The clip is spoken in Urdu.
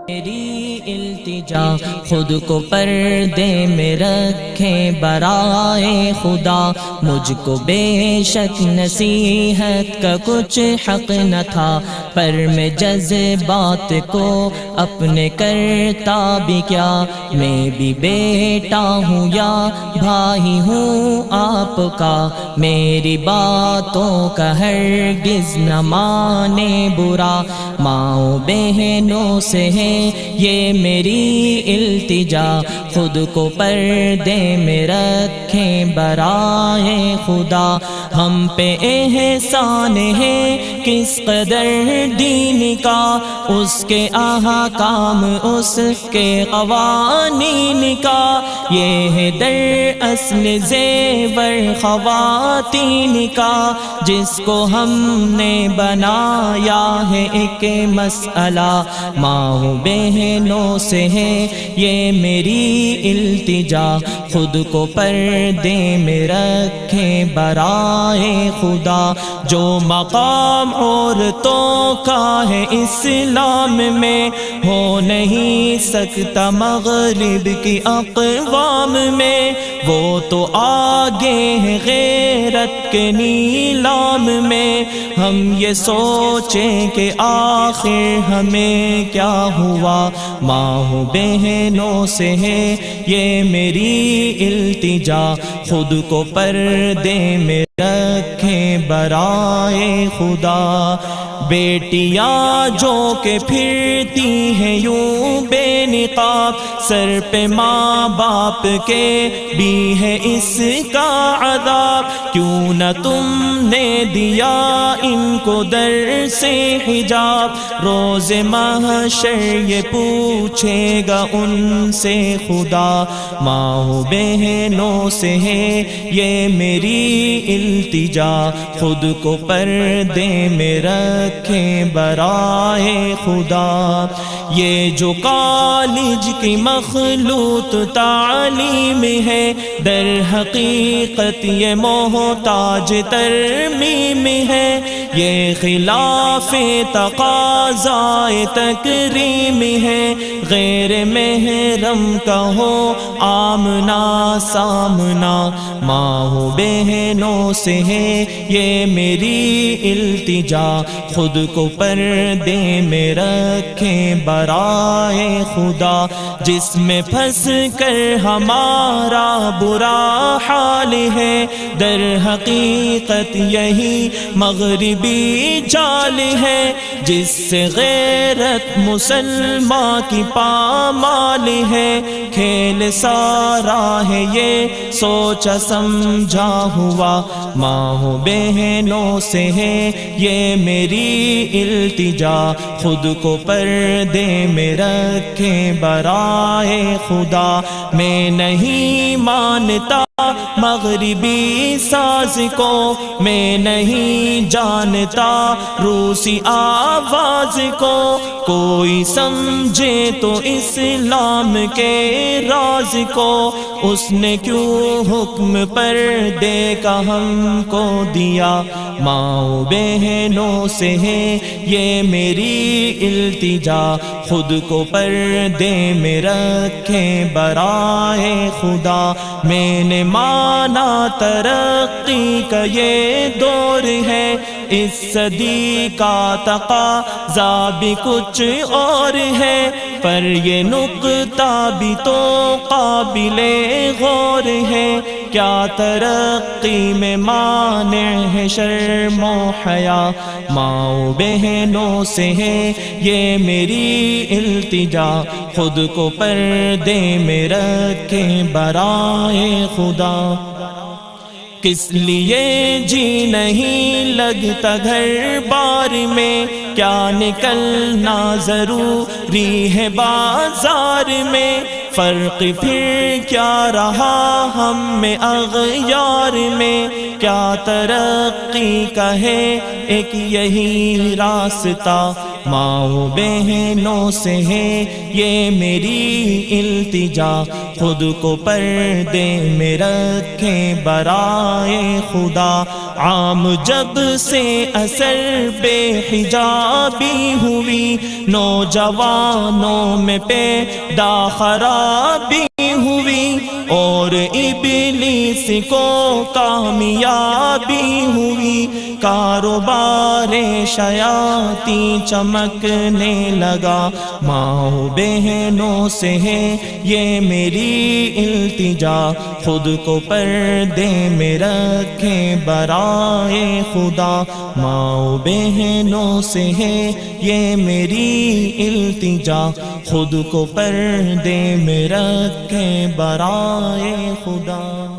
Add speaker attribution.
Speaker 1: میری التجا خود کو پردے میں رکھیں برائے خدا، مجھ کو بے شک نصیحت کا کچھ حق نہ تھا، پر میں جذبات کو اپنے کرتا بھی کیا، میں بھی بیٹا ہوں یا بھائی ہوں آپ کا، میری باتوں کا ہرگز نہ مانے برا، ماؤں بہنوں سے ہے یہ میری التجا، خود کو پردے میں رکھیں برائے خدا، ہم پہ احسان ہے کس قدر دین کا، اس کے احکام اس کے قوانین کا، یہ ہے در اصل زیور خواتین کا، جس کو ہم نے بنایا ہے ایک مسئلہ، ماں بہنوں سے ہے یہ میری التجا، خود کو پردے میں رکھیں برائے خدا، جو مقام عورتوں کا ہے اسلام میں ہو نہیں سکتا مغرب کی اقوام میں، وہ تو آگے ہے غیرت کے نیلام میں، ہم یہ سوچیں کہ آخر ہمیں کیا ہوا، ماں بہنوں سے ہے یہ میری التجا، خود کو پردے میں رکھیں برائے خدا، بیٹیاں جو کہ پھرتی ہیں یوں بے نقاب، سر پہ ماں باپ کے بھی ہے اس کا عذاب، کیوں نہ تم نے دیا ان کو در سے حجاب، روز محشر یہ پوچھے گا ان سے خدا، ماں بہنوں سے ہے یہ میری التجا، خود کو پردے میں رکھیں برائے خدا، یہ جو کالج کی مخلوط تعلیم ہے در حقیقت یہ محتاج ترمیم ہے، یہ خلاف تقاضائے تکریم ہے، غیر محرم کا ہو آمنا سامنا، ماں بہنوں سے ہے یہ میری التجا، خود کو پردے میں رکھیں برائے خدا، جس میں پھنس کر ہمارا برا حال ہے در حقیقت یہی مغربی جال ہے، جس سے غیرت مسلمان کی پامال ہے، کھیل سارا ہے یہ سوچا سمجھا ہوا، ماں بہنوں سے ہے یہ میری التجا، خود کو پردے میں رکھیں برائے خدا، میں نہیں مانتا مغربی ساز کو، میں نہیں جانتا روسی آواز کو، کوئی سمجھے تو اسلام کے راز کو، اس نے کیوں حکم پردے کا ہم کو دیا، ماں بہنوں سے ہے یہ میری التجا، خود کو پردے میں رکھیں برائے خدا، میں نے مانا ترقی کا یہ دور ہے، اس صدی کا تقاضا بھی کچھ اور ہے، پر یہ نقطہ بھی تو قابل غور ہے، کیا ترقی میں مانع ہے شرم و حیا، ماں بہنوں سے ہے یہ میری التجا، خود کو پردے میں رکھیں برائے خدا، کس لیے جی نہیں لگتا گھر بار میں، کیا نکلنا ضروری ہے بازار میں، فرق پھر کیا رہا ہم میں اغیار میں، کیا ترقی کا ہے ایک یہی راستہ، ماؤں بہنوں سے ہے یہ میری التجا، خود کو پردے میں رکھیں برائے خدا۔ عام جب سے اثر بے حجابی ہوئی، نوجوانوں میں پیدا خرابی ہوئی، اور ابلیس کو کامیابی ہوئی۔ کاروبار شیاطیں چمکنے لگا، ماؤں بہنوں سے ہے یہ میری التجا، خود کو پردے میں رکھیں برائے خدا۔ ماؤں بہنوں سے ہے یہ میری التجا، خود کو پردے میں رکھیں برائے خدا۔